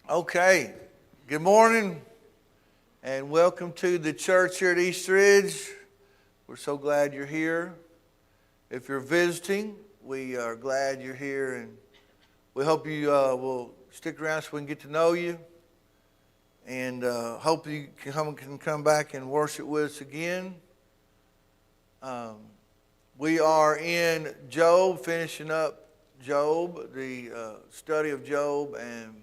Okay, good morning and welcome to the church here at East Ridge. We're so glad you're here. If you're visiting, we are glad you're here, and we hope you will stick around so we can get to know you, and hope you can come back and worship with us again. We are in Job, finishing up Job, the study of Job, and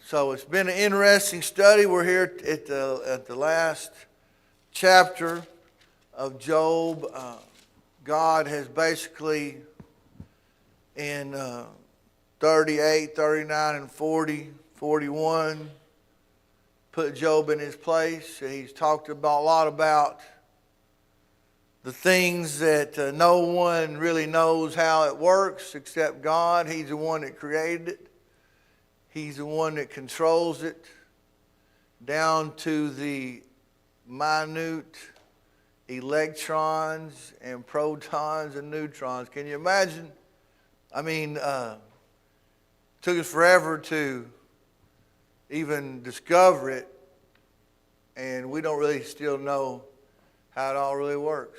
so it's been an interesting study. We're here at the last chapter of Job. God has basically in 38, 39, and 40, 41 put Job in his place. He's talked a lot about the things that no one really knows how it works except God. He's the one that created it. He's the one that controls it down to the minute electrons and protons and neutrons. Can you imagine? I mean, took us forever to even discover it, and we don't really still know how it all really works.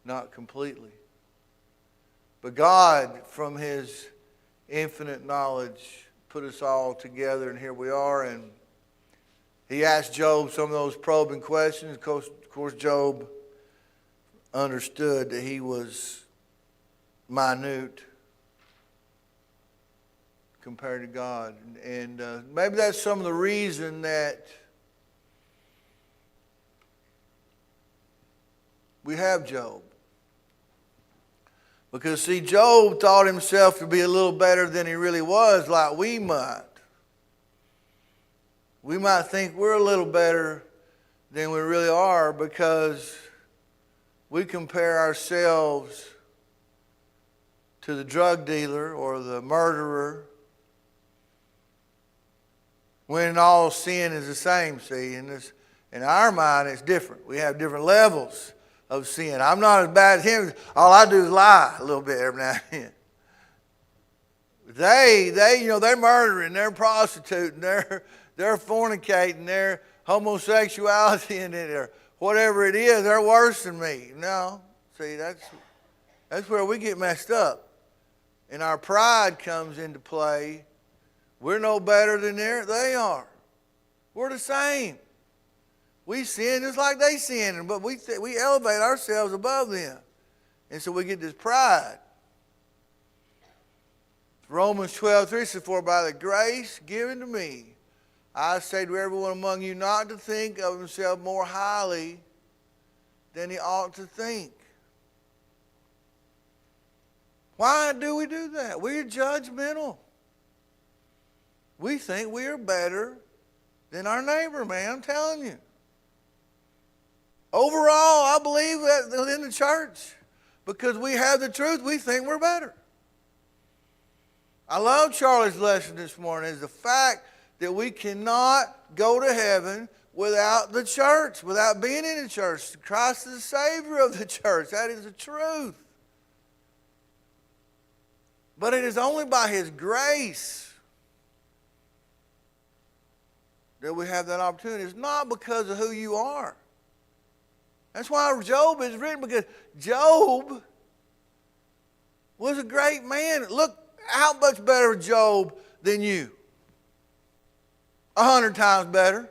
Not completely. But God, from His infinite knowledge, put us all together, and here we are. And He asked Job some of those probing questions. Of course, Job understood that he was minute compared to God. And maybe that's some of the reason that we have Job. Because, see, Job thought himself to be a little better than he really was, like we might. We might think we're a little better than we really are because we compare ourselves to the drug dealer or the murderer when all sin is the same, see. In our mind, it's different. We have different levels of sin. I'm not as bad as him. All I do is lie a little bit every now and then. They're murdering, they're prostituting, they're fornicating, they're homosexuality in it, or whatever it is. They're worse than me. No, see, that's where we get messed up, and our pride comes into play. We're no better than they are. We're the same. We sin just like they sin, but we elevate ourselves above them. And so we get this pride. Romans 12:3 says, "For by the grace given to me, I say to everyone among you not to think of himself more highly than he ought to think." Why do we do that? We're judgmental. We think we are better than our neighbor, man. I'm telling you. Overall, I believe that within the church, because we have the truth, we think we're better. I love Charlie's lesson this morning, is the fact that we cannot go to heaven without the church, without being in the church. Christ is the Savior of the church. That is the truth. But it is only by His grace that we have that opportunity. It's not because of who you are. That's why Job is written, because Job was a great man. Look how much better Job than you. 100 times better.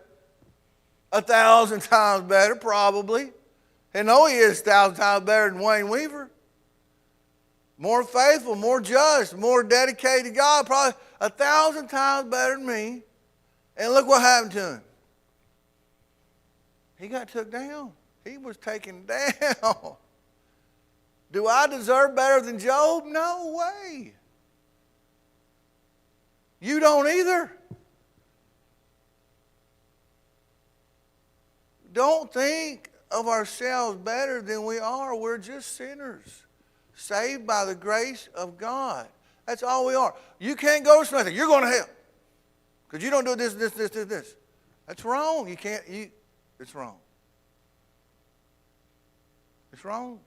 1,000 times better, probably. And know he is 1,000 times better than Wayne Weaver. More faithful, more just, more dedicated to God. Probably 1,000 times better than me. And look what happened to him. He got took down. He was taken down. Do I deserve better than Job? No way. You don't either. Don't think of ourselves better than we are. We're just sinners, saved by the grace of God. That's all we are. You can't go to something. You're going to hell because you don't do this. That's wrong. You can't. It's wrong. It's wrong.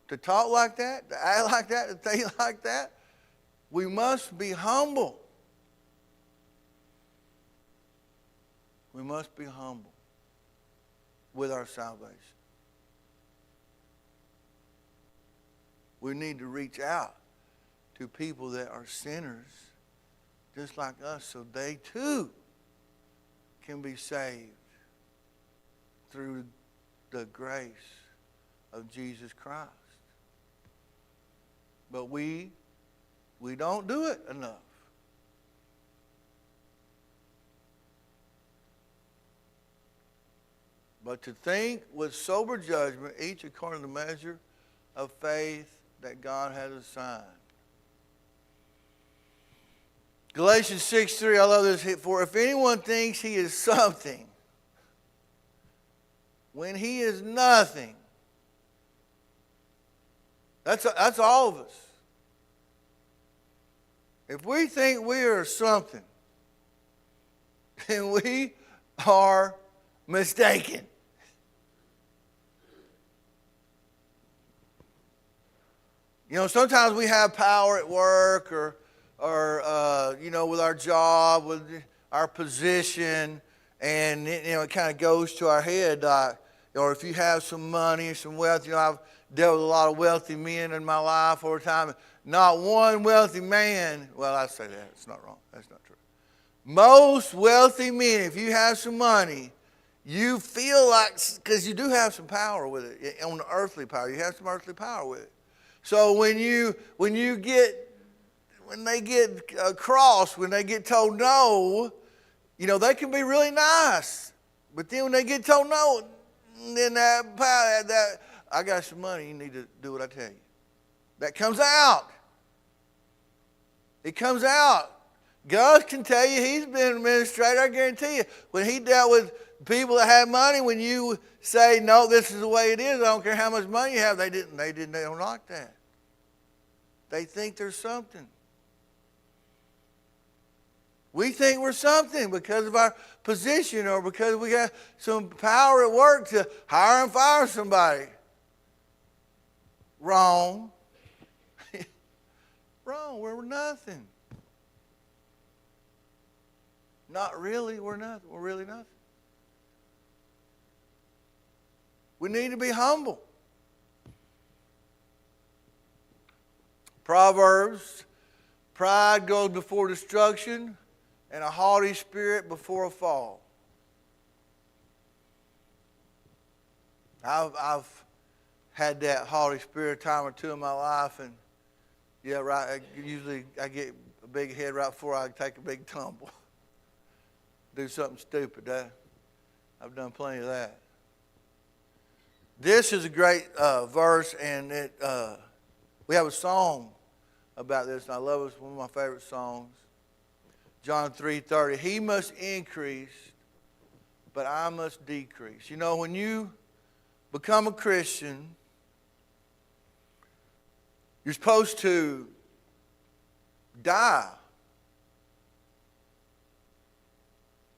to talk like that, to act like that, to think like that. We must be humble. We must be humble with our salvation. We need to reach out to people that are sinners just like us so they too can be saved through the grace of Jesus Christ. But we don't do it enough. But to think with sober judgment, each according to the measure of faith that God has assigned. Galatians 6:3, I love this. For if anyone thinks he is something, when he is nothing, that's all of us. If we think we are something, then we are mistaken. You know, sometimes we have power at work or you know, with our job, with our position, and it kind of goes to our head. Or if you have some money or some wealth, you know, I've dealt with a lot of wealthy men in my life over time. Not one wealthy man, well, I say that, it's not wrong, that's not true. Most wealthy men, if you have some money, you feel like, because you do have some power with it, on the earthly power, you have some earthly power with it. So when they get crossed, when they get told no, you know, they can be really nice. But then when they get told no, then that I got some money, you need to do what I tell you. That comes out. It comes out. God can tell you, he's been an administrator, I guarantee you. When he dealt with people that had money, when you say, no, this is the way it is, I don't care how much money you have, they don't like that. They think there's something. We think we're something because of our position or because we got some power at work to hire and fire somebody. Wrong. Wrong. We're nothing. Not really. We're nothing. We're really nothing. We need to be humble. Proverbs, pride goes before destruction, and a haughty spirit before a fall. I've had that haughty spirit a time or two in my life, and yeah, right. Usually I get a big head right before I take a big tumble. Do something stupid. I've done plenty of that. This is a great verse, and we have a song about this, and I love it. It's one of my favorite songs. John 3:30. He must increase, but I must decrease. You know, when you become a Christian, you're supposed to die.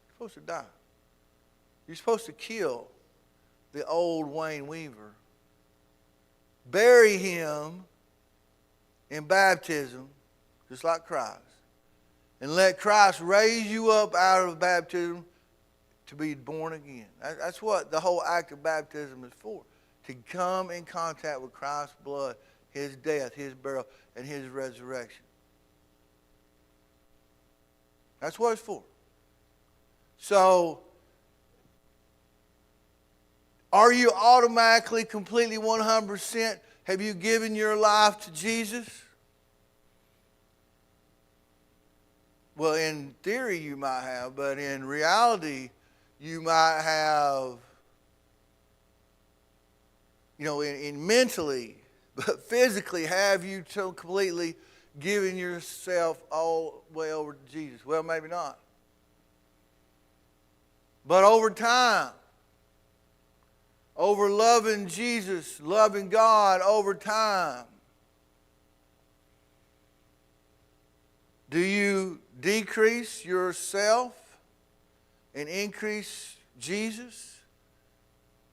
You're supposed to die. You're supposed to kill the old Wayne Weaver. Bury him in baptism, just like Christ. And let Christ raise you up out of baptism to be born again. That's what the whole act of baptism is for. To come in contact with Christ's blood, his death, his burial, and his resurrection. That's what it's for. So, are you automatically, completely, 100%, have you given your life to Jesus? Well, in theory you might have, but in reality you might have, you know, in mentally, but physically, have you so completely given yourself all the way over to Jesus? Well, maybe not. But over time, over loving Jesus, loving God over time, do you decrease yourself and increase Jesus?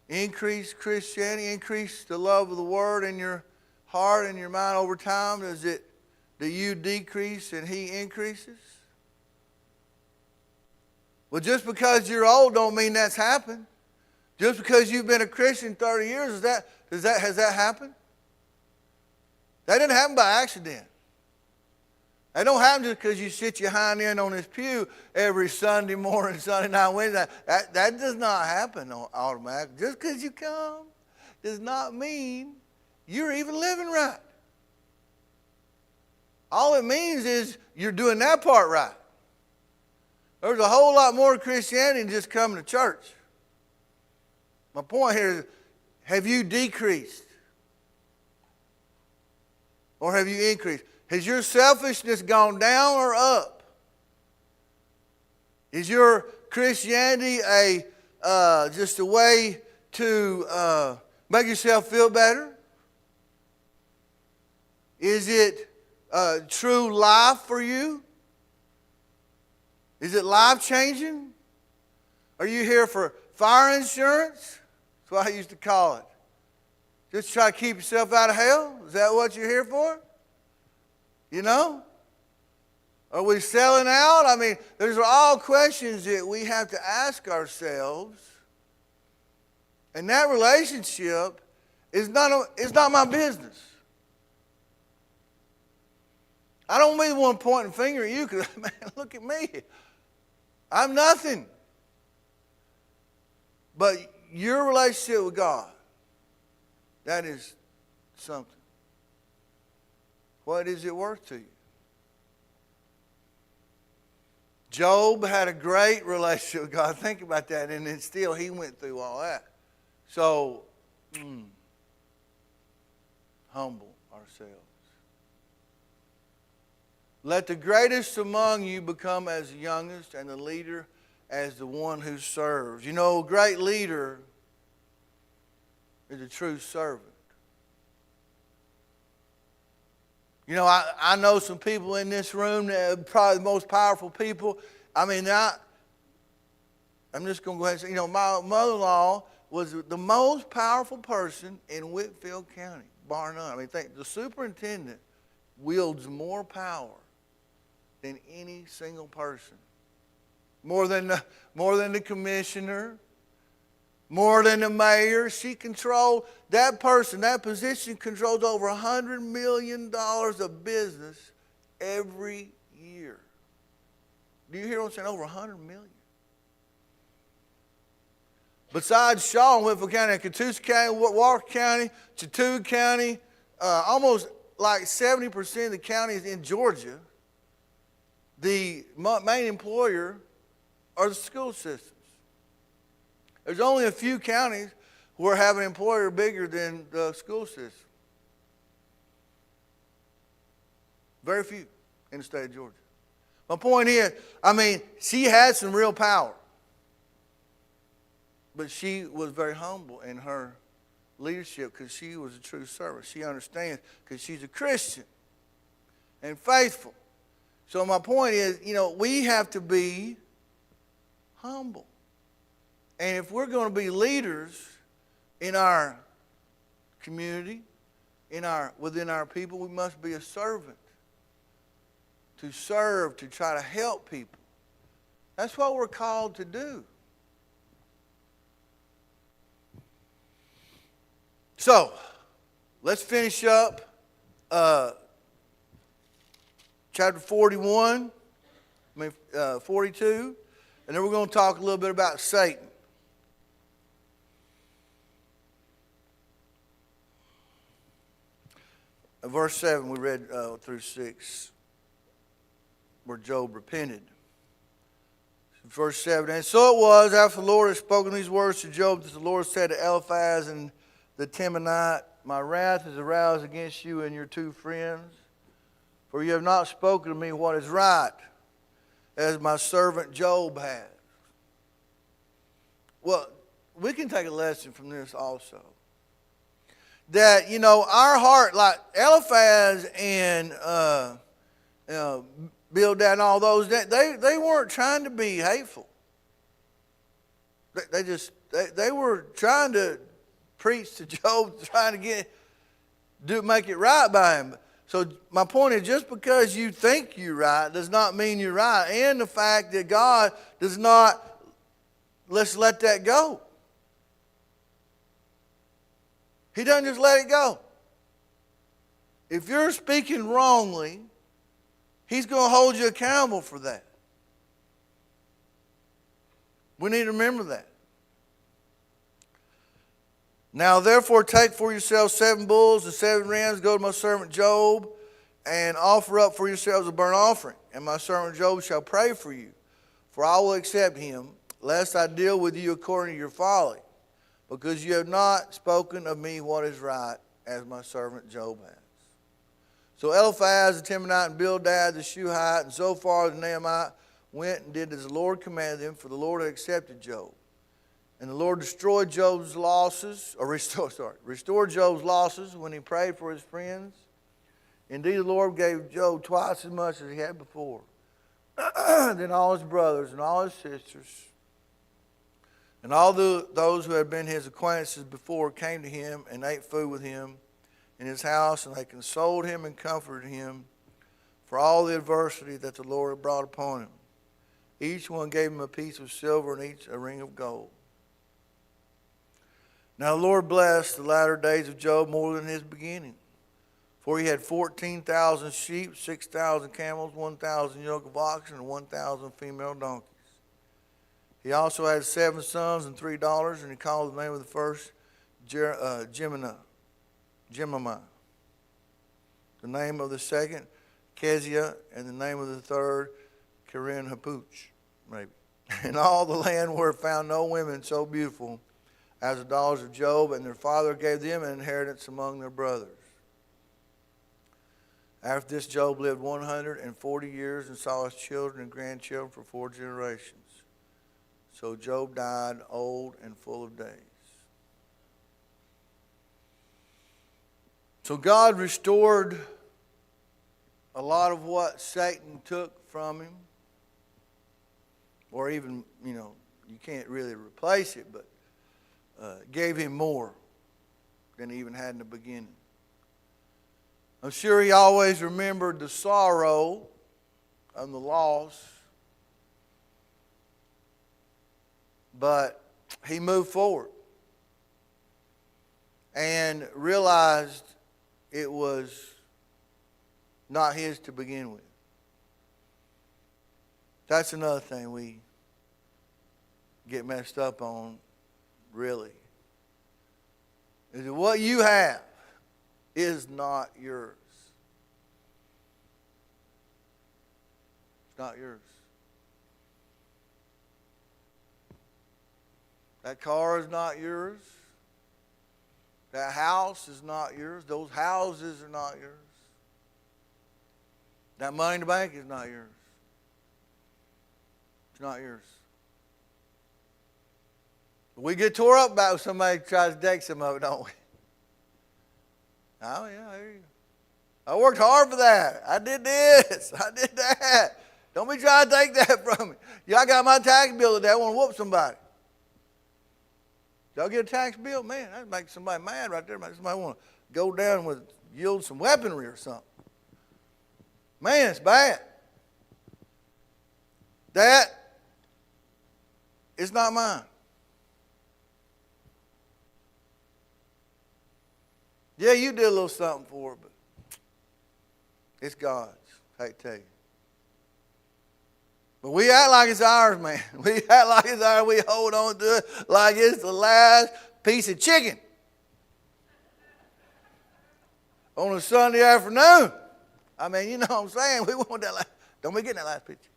Increase Christianity, increase the love of the Word in your heart and your mind over time? Do you decrease and he increases? Well, just because you're old don't mean that's happened. Just because you've been a Christian 30 years, has that happened? That didn't happen by accident. That don't happen just because you sit your hind end on this pew every Sunday morning, Sunday night, Wednesday. That does not happen automatically. Just because you come does not mean you're even living right. All it means is you're doing that part right. There's a whole lot more to Christianity than just coming to church. My point here is, have you decreased? Or have you increased? Has your selfishness gone down or up? Is your Christianity just a way to make yourself feel better? Is it true life for you? Is it life-changing? Are you here for fire insurance? That's what I used to call it. Just try to keep yourself out of hell? Is that what you're here for? You know? Are we selling out? I mean, those are all questions that we have to ask ourselves. And that relationship is not my business. I don't mean one pointing finger at you because, man, look at me. I'm nothing. But your relationship with God, that is something. What is it worth to you? Job had a great relationship with God. Think about that. And then still he went through all that. So, humble ourselves. Let the greatest among you become as the youngest, and the leader as the one who serves. You know, a great leader is a true servant. You know, I know some people in this room that are probably the most powerful people. I mean, I'm just going to go ahead and say, you know, my mother-in-law was the most powerful person in Whitfield County, bar none. I mean, think the superintendent wields more power than any single person. More than the commissioner, more than the mayor. She controlled, that person, that position controls over $100 million of business every year. Do you hear what I'm saying? Over $100 million. Besides Shaw and Whitfield County, Catoosa County, Walker County, Chattooga County, almost like 70% of the counties in Georgia, the main employer are the school systems. There's only a few counties where have an employer bigger than the school system. Very few in the state of Georgia. My point is, I mean, she had some real power. But she was very humble in her leadership because she was a true servant. She understands because she's a Christian and faithful. So my point is, you know, we have to be humble. And if we're going to be leaders in our community, within our people, we must be a servant. To serve, to try to help people. That's what we're called to do. So, let's finish up chapter 42, and then we're going to talk a little bit about Satan. Verse 7, we read through 6, where Job repented. Verse 7, and so it was, after the Lord had spoken these words to Job, that the Lord said to Eliphaz and the Temanite, my wrath is aroused against you and your two friends, for you have not spoken to me what is right, as my servant Job has. Well, we can take a lesson from this also. That, you know, our heart, like Eliphaz and Bildad and all those, they weren't trying to be hateful. They were trying to preach to Job, trying to make it right by him. So my point is, just because you think you're right does not mean you're right. And the fact that God does not, let's let that go. He doesn't just let it go. If you're speaking wrongly, He's going to hold you accountable for that. We need to remember that. Now, therefore, take for yourselves 7 bulls and 7 rams. Go to my servant Job and offer up for yourselves a burnt offering. And my servant Job shall pray for you. For I will accept him, lest I deal with you according to your folly. Because you have not spoken of me what is right, as my servant Job has. So Eliphaz the Temanite and Bildad the Shuhite and Zophar the Naamite went and did as the Lord commanded them, for the Lord had accepted Job. And the Lord restored Job's losses when he prayed for his friends. Indeed, the Lord gave Job twice as much as he had before. Then all his brothers and all his sisters and all those who had been his acquaintances before came to him and ate food with him in his house, and they consoled him and comforted him for all the adversity that the Lord had brought upon him. Each one gave him a piece of silver and each a ring of gold. Now the Lord blessed the latter days of Job more than his beginning. For he had 14,000 sheep, 6,000 camels, 1,000 yoke of oxen, and 1,000 female donkeys. He also had 7 sons and 3 daughters, and he called the name of the first Jemimah. The name of the second, Keziah, and the name of the third, Karen Hapuch, maybe. In all the land were found no women so beautiful as the daughters of Job, and their father gave them an inheritance among their brothers. After this, Job lived 140 years and saw his children and grandchildren for 4 generations. So Job died old and full of days. So God restored a lot of what Satan took from him. Or even, you can't really replace it, but gave him more than he even had in the beginning. I'm sure he always remembered the sorrow and the loss, but he moved forward and realized it was not his to begin with. That's another thing we get messed up on, really. Is that what you have is not yours. It's not yours. That car is not yours. That house is not yours. Those houses are not yours. That money in the bank is not yours. It's not yours. We get tore up about when somebody tries to take some of it, don't we? Oh, yeah, there you go. I worked hard for that. I did this. I did that. Don't be trying to take that from me. Yeah, I got my tax bill today. I want to whoop somebody. Y'all get a tax bill? Man, that makes somebody mad right there. Makes somebody want to go down with yield some weaponry or something. Man, it's bad. That is not mine. Yeah, you did a little something for it, but it's God's. I hate to tell you. But we act like it's ours, man. We act like it's ours. We hold on to it like it's the last piece of chicken on a Sunday afternoon. I mean, you know what I'm saying? We want that last. Don't be getting that last picture.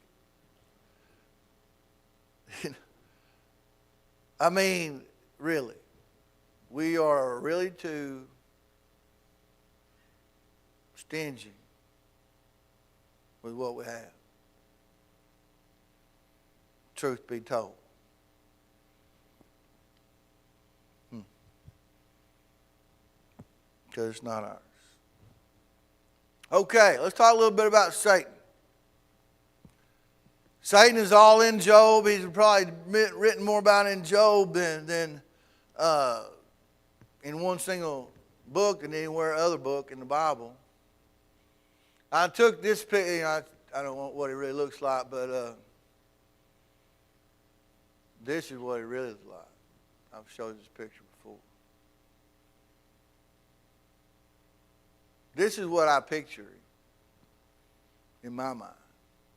I mean, really. We are really too stingy with what we have. Truth be told. Because it's not ours. Okay, let's talk a little bit about Satan. Satan is all in Job. He's probably written more about it in Job than in one single book than anywhere other book in the Bible. I took this picture. I don't know what it really looks like, but this is what it really looks like. I've showed this picture before. This is what I picture in my mind.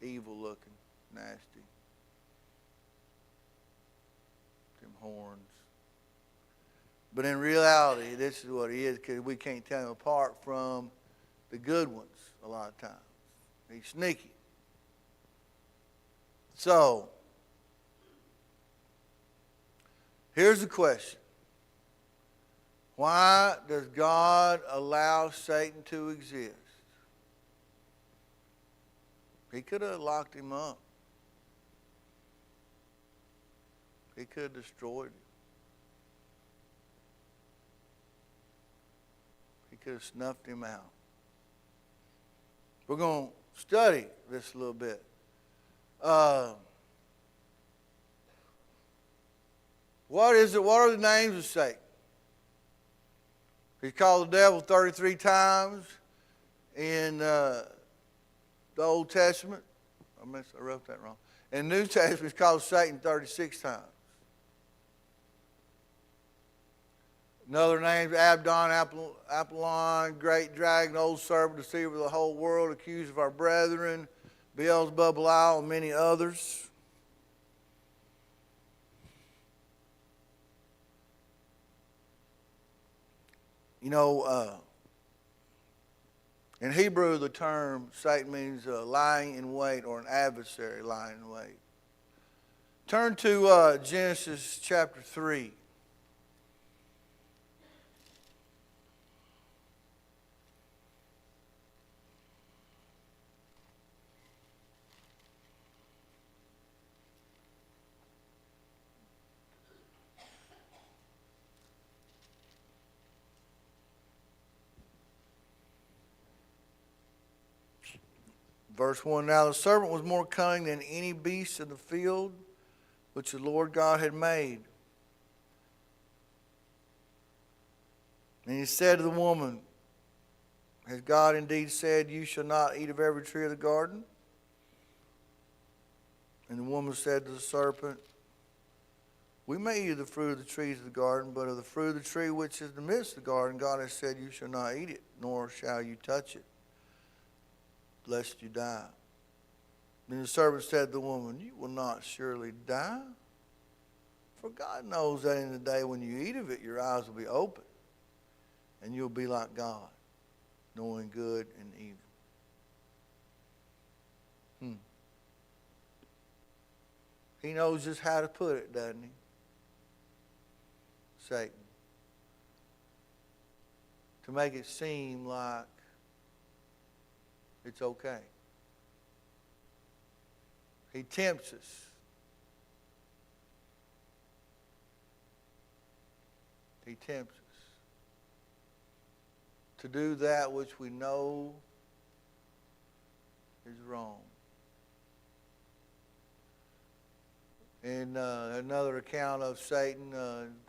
Evil looking, nasty. Them horns. But in reality, this is what he is, because we can't tell him apart from the good ones a lot of times. He's sneaky. So, here's the question. Why does God allow Satan to exist? He could have locked him up. He could have destroyed him. He could have snuffed him out. We're going to study this a little bit. What is it? What are the names of Satan? He's called the devil 33 times in the Old Testament. I wrote that wrong. In the New Testament, he's called Satan 36 times. Another name, Abaddon, Apollyon, great dragon, old serpent, deceiver of the whole world, accuser of our brethren, Beelzebub, Belial, and many others. You know, in Hebrew, the term Satan means lying in wait, or an adversary lying in wait. Turn to Genesis chapter 3. Verse 1, now the serpent was more cunning than any beast of the field which the Lord God had made. And he said to the woman, has God indeed said, you shall not eat of every tree of the garden? And the woman said to the serpent, we may eat of the fruit of the trees of the garden, but of the fruit of the tree which is in the midst of the garden, God has said, you shall not eat it, nor shall you touch it, lest you die. Then the serpent said to the woman, you will not surely die. For God knows that in the day when you eat of it, your eyes will be open, and you'll be like God, knowing good and evil. He knows just how to put it, doesn't he? Satan. To make it seem like it's okay. He tempts us. He tempts us to do that which we know is wrong. In another account of Satan,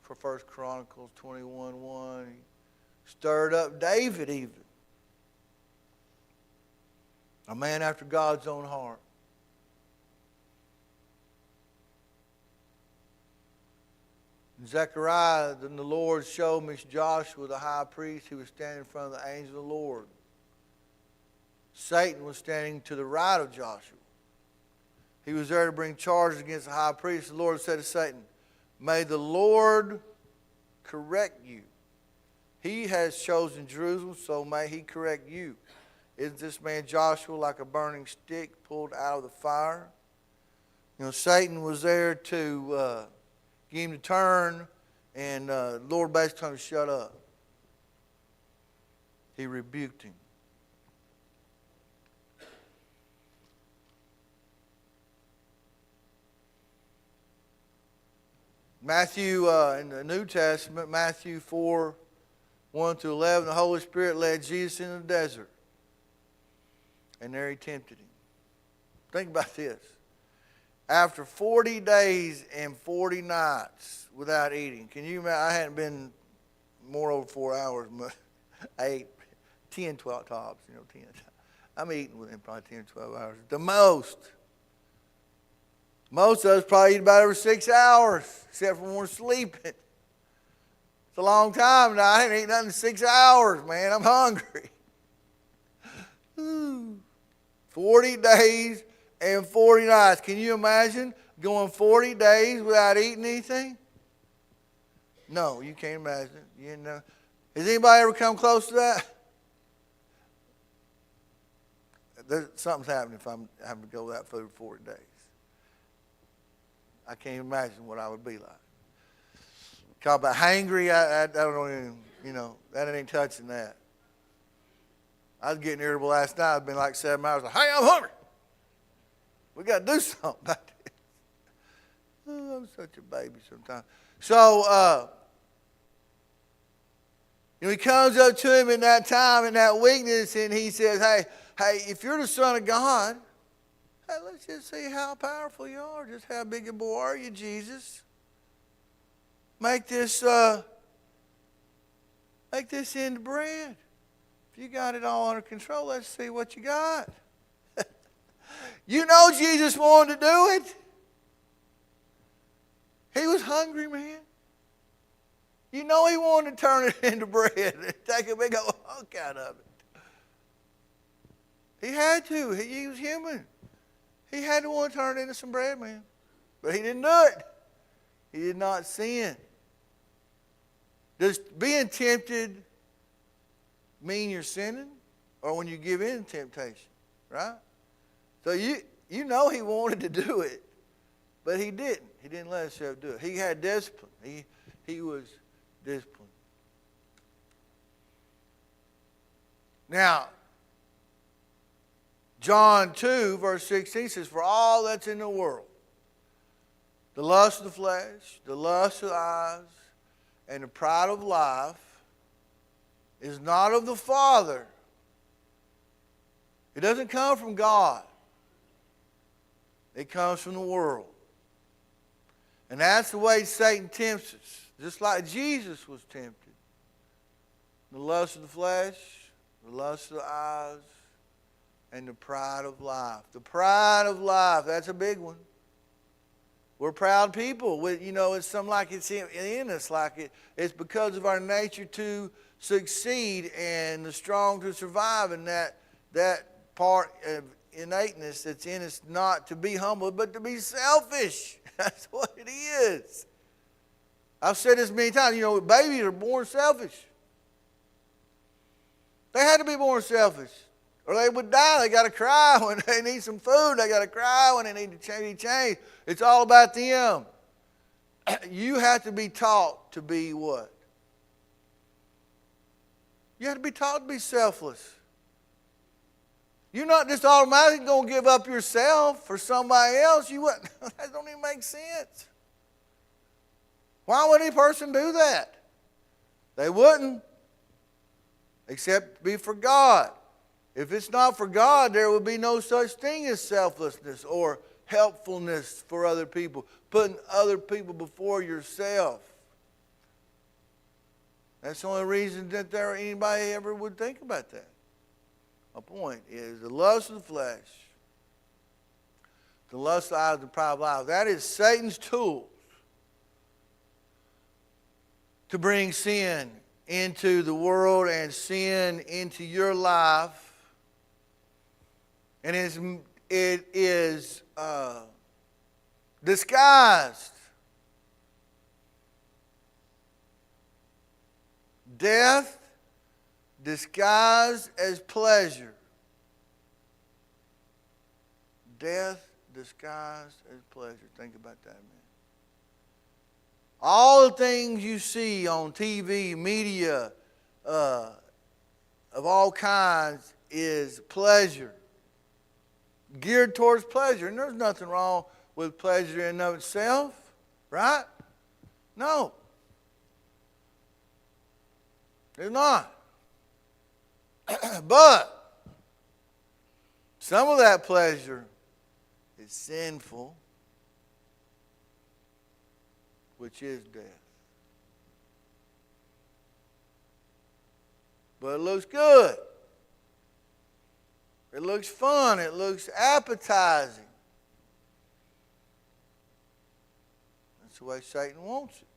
for 1 Chronicles 21:1, he stirred up David even. A man after God's own heart. In Zechariah, then the Lord showed me Joshua, the high priest, who was standing in front of the angel of the Lord. Satan was standing to the right of Joshua. He was there to bring charges against the high priest. The Lord said to Satan, may the Lord correct you. He has chosen Jerusalem, so may he correct you. Isn't this man Joshua like a burning stick pulled out of the fire? You know, Satan was there to get him to turn, and the Lord basically told him to shut up. He rebuked him. Matthew, in the New Testament, Matthew 4:1-11, the Holy Spirit led Jesus into the desert. And there he tempted him. Think about this. After 40 days and 40 nights without eating. Can you imagine? I hadn't been more over 4 hours, but I ate 10, 12 tops, 10. I'm eating within probably 10 or 12 hours. The most. Most of us probably eat about every 6 hours, except for when we're sleeping. It's a long time now. I haven't eaten nothing in 6 hours, man. I'm hungry. 40 days and 40 nights. Can you imagine going 40 days without eating anything? No, you can't imagine. You know. Has anybody ever come close to that? Something's happening if I'm having to go without food for 40 days. I can't imagine what I would be like. Talk about hangry, I don't even, that ain't touching that. I was getting irritable last night. It's been like 7 hours. Like, hey, I'm hungry. We got to do something about this. Oh, I'm such a baby sometimes. So, he comes up to him in that time, in that weakness, and he says, hey, if you're the Son of God, hey, let's just see how powerful you are. Just how big a boy are you, Jesus? Make this into bread. If you got it all under control, let's see what you got. You know Jesus wanted to do it. He was hungry, man. You know he wanted to turn it into bread and take a big old hunk out of it. He had to. He was human. He had to want to turn it into some bread, man. But he didn't do it. He did not sin. Does being tempted mean you're sinning? Or when you give in to temptation, right? So you know he wanted to do it, but he didn't. He didn't let himself do it. He had discipline. He was disciplined. Now, John 2, verse 16 says, for all that's in the world, the lust of the flesh, the lust of the eyes, and the pride of life is not of the Father. It doesn't come from God. It comes from the world. And that's the way Satan tempts us. Just like Jesus was tempted. The lust of the flesh, the lust of the eyes, and the pride of life. The pride of life, that's a big one. We're proud people. It's something like it's in us, like it's because of our nature to succeed and the strong to survive, and that part of innateness that's in us, not to be humble, but to be selfish. That's what it is. I've said this many times. Babies are born selfish. They had to be born selfish, or they would die. They got to cry when they need some food. They got to cry when they need to be changed. It's all about them. You have to be taught to be what? You have to be taught to be selfless. You're not just automatically going to give up yourself for somebody else. That don't even make sense. Why would any person do that? They wouldn't, except to be for God. If it's not for God, there would be no such thing as selflessness or helpfulness for other people, putting other people before yourself. That's the only reason that anybody ever would think about that. My point is the lust of the flesh, the lust of the eyes, the pride of life. That is Satan's tool to bring sin into the world and sin into your life. And it is disguised. Death disguised as pleasure. Death disguised as pleasure. Think about that, man. All the things you see on TV, media, of all kinds is pleasure. Geared towards pleasure. And there's nothing wrong with pleasure in and of itself, right? No. There's not. But some of that pleasure is sinful, which is death. But it looks good. It looks fun. It looks appetizing. That's the way Satan wants it.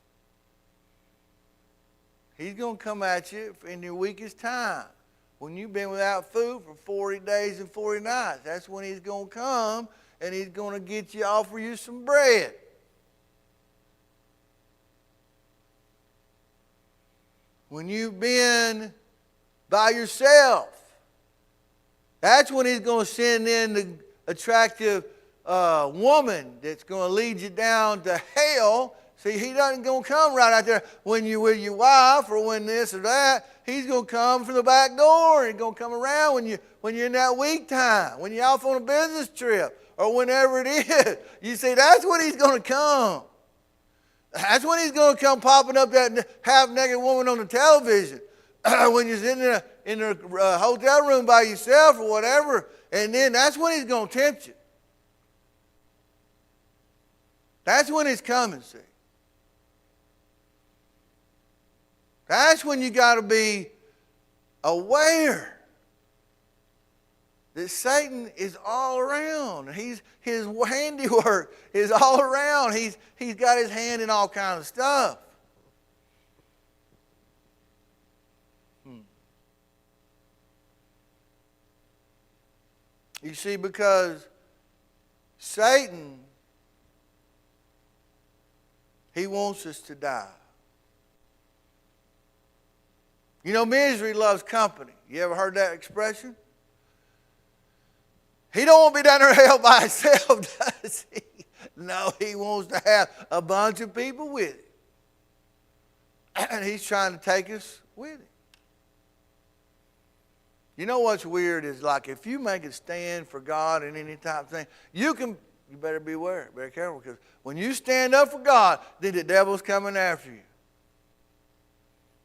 He's going to come at you in your weakest time. When you've been without food for 40 days and 40 nights. That's when he's going to come and he's going to get you, offer you some bread. When you've been by yourself. That's when he's going to send in the attractive woman that's going to lead you down to hell. See, he doesn't going to come right out there when you're with your wife or when this or that. He's going to come from the back door. He's going to come around when you're in that weak time, when you're off on a business trip or whenever it is. You see, that's when he's going to come. That's when he's going to come popping up that half-naked woman on the television. When you're sitting in a hotel room by yourself or whatever, and then that's when he's going to tempt you. That's when he's coming, see. That's when you got to be aware that Satan is all around. His handiwork is all around. He's got his hand in all kinds of stuff. You see, because Satan, he wants us to die. You know, misery loves company. You ever heard that expression? He don't want to be down there in hell by himself, does he? No, he wants to have a bunch of people with him. And he's trying to take us with him. You know what's weird is like if you make a stand for God in any type of thing, you better beware, be careful, because when you stand up for God, then the devil's coming after you.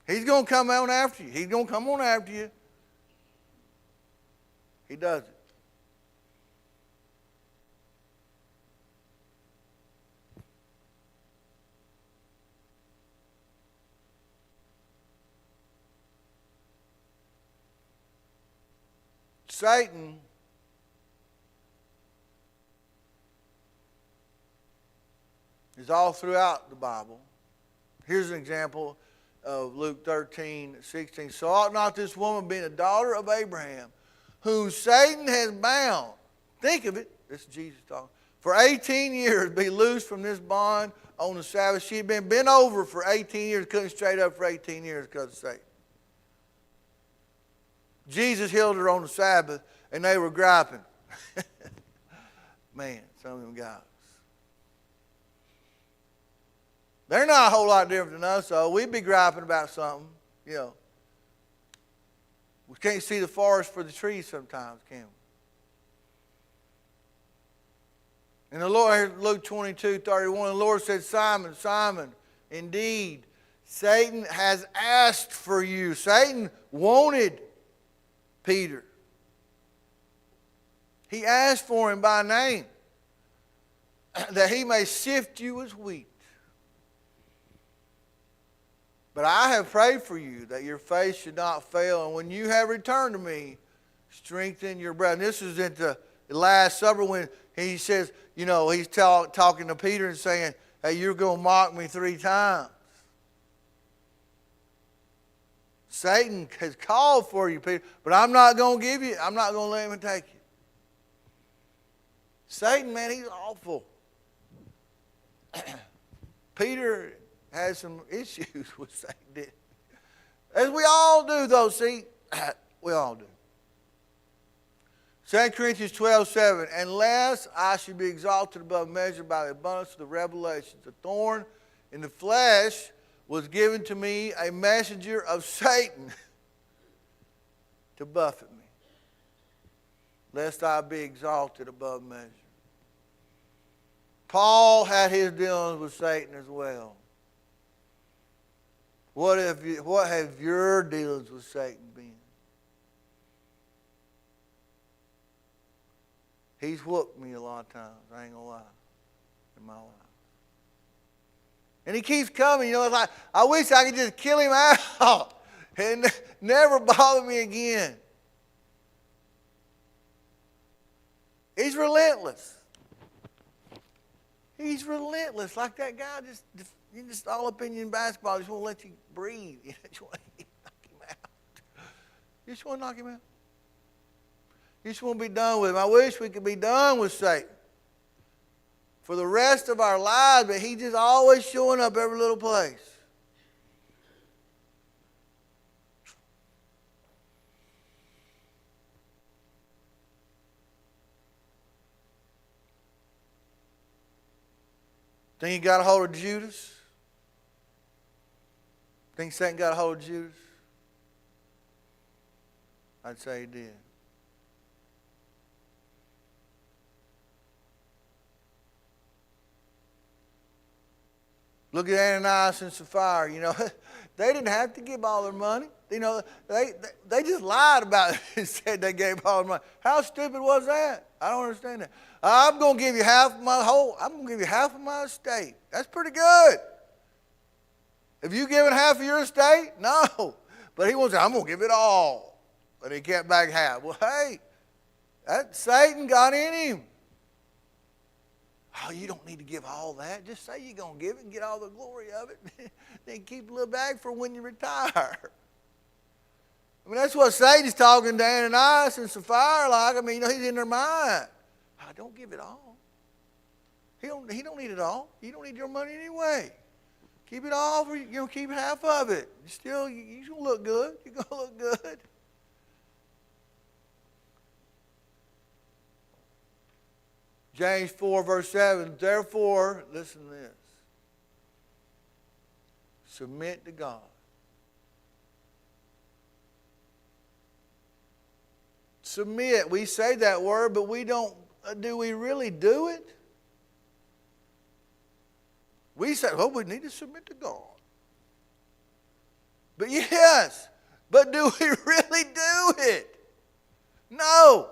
He's going to come on after you. He's going to come on after you. He does it. Satan is all throughout the Bible. Here's an example of Luke 13:16. So ought not this woman, being a daughter of Abraham, whom Satan has bound, think of it, this is Jesus talking, for 18 years be loosed from this bond on the Sabbath. She had been bent over for 18 years, couldn't straight up for 18 years because of Satan. Jesus healed her on the Sabbath, and they were griping. Man, some of them guys. They're not a whole lot different than us, so we'd be griping about something, you know. We can't see the forest for the trees sometimes, can we? And the Lord, Luke 22:31, the Lord said, Simon, Simon, indeed, Satan has asked for you. Satan wanted Peter. He asked for him by name, that he may sift you as wheat. But I have prayed for you that your faith should not fail, and when you have returned to me, strengthen your brethren. This is at the Last Supper when he says, you know, he's talking to Peter and saying, hey, you're going to mock me 3 times. Satan has called for you, Peter, but I'm not going to give you, I'm not going to let him take you. Satan, man, he's awful. Peter has some issues with Satan. As we all do, though, see, we all do. 2 Corinthians 12:7, unless I should be exalted above measure by the abundance of the revelations, the thorn in the flesh was given to me, a messenger of Satan to buffet me, lest I be exalted above measure. Paul had his dealings with Satan as well. What have your dealings with Satan been? He's whooped me a lot of times, I ain't going to lie, in my life. And he keeps coming, you know, it's like, I wish I could just kill him out. And never bother me again. He's relentless. He's relentless. Like that guy just all up in you in basketball. He just won't let you breathe. You just want to knock him out. You just want to knock him out. You just want to be done with him. I wish we could be done with Satan for the rest of our lives, but he's just always showing up every little place. Think he got a hold of Judas? Think Satan got a hold of Judas? I'd say he did. Look at Ananias and Sapphira. You know, they didn't have to give all their money. You know, they just lied about it and said they gave all their money. How stupid was that? I don't understand that. I'm going to give you half of my estate. That's pretty good. Have you given half of your estate? No. But he wants to say, I'm going to give it all. But he kept back half. Well, hey, that Satan got in him. Oh, you don't need to give all that. Just say you're going to give it and get all the glory of it. Then keep a little bag for when you retire. I mean, that's what Satan's talking to Ananias and Sapphira like. I mean, you know, he's in their mind. Oh, don't give it all. He don't need it all. You don't need your money anyway. Keep it all for you know, keep half of it. Still, you're going to look good. You're going to look good. James 4, verse 7, therefore, listen to this. Submit to God. Submit. We say that word, but we don't. Do we really do it? We say, oh, we need to submit to God. But yes, but do we really do it? No,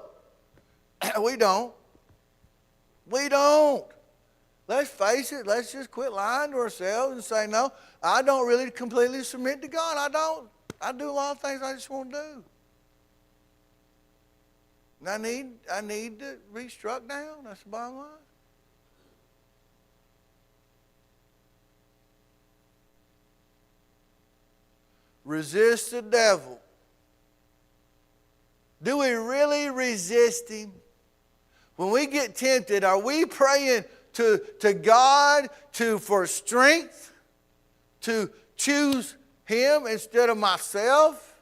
we don't. We don't. Let's face it. Let's just quit lying to ourselves and say, no, I don't really completely submit to God. I don't. I do a lot of things I just want to do. And I need to be struck down. That's the bottom line. Resist the devil. Do we really resist him? When we get tempted, are we praying to God for strength to choose him instead of myself?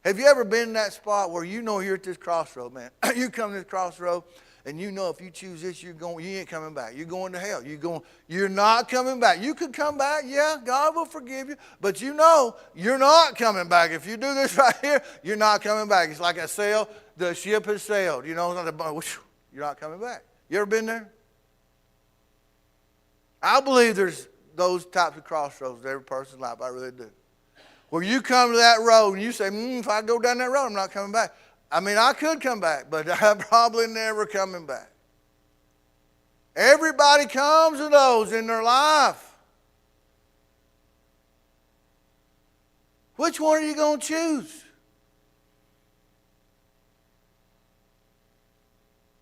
Have you ever been in that spot where you know you're at this crossroad, man? You come to this crossroad and you know if you choose this, you ain't coming back. You're going to hell. You're not coming back. You could come back, yeah, God will forgive you, but you know you're not coming back. If you do this right here, you're not coming back. It's like a sail, the ship has sailed. You know, you're not coming back. You ever been there? I believe there's those types of crossroads in every person's life. I really do. Where you come to that road and you say, if I go down that road, I'm not coming back. I mean, I could come back, but I'm probably never coming back. Everybody comes to those in their life. Which one are you going to choose?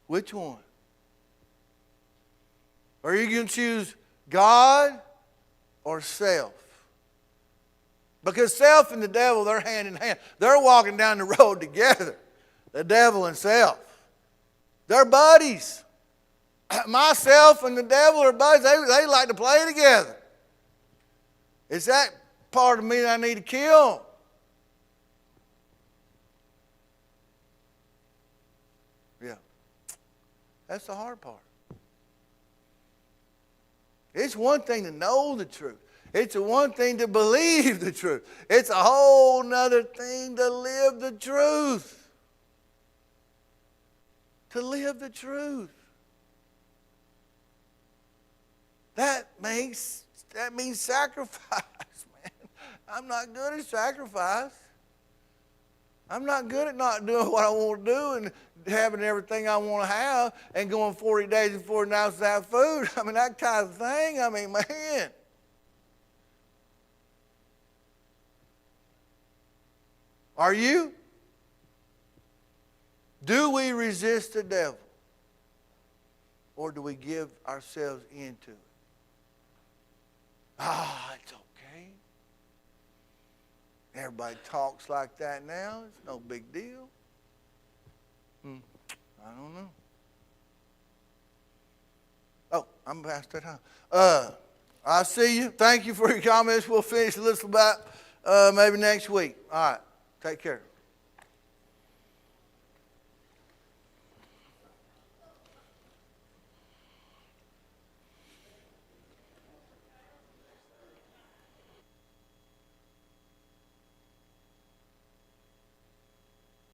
Which one? Are you going to choose God or self? Because self and the devil, they're hand in hand. They're walking down the road together. The devil and self. They're buddies. Myself and the devil are buddies. They like to play together. It's that part of me that I need to kill. Yeah. That's the hard part. It's one thing to know the truth. It's one thing to believe the truth. It's a whole nother thing to live the truth. To live the truth. That means sacrifice, man. I'm not good at sacrifice. I'm not good at not doing what I want to do and having everything I want to have and going 40 days and 40 nights without food. I mean, that kind of thing. I mean, man. Are you? Do we resist the devil? Or do we give ourselves into it? It's okay. Everybody talks like that now. It's no big deal. I don't know. Oh, I'm past that time. I'll see you. Thank you for your comments. We'll finish a little about maybe next week. All right. Take care.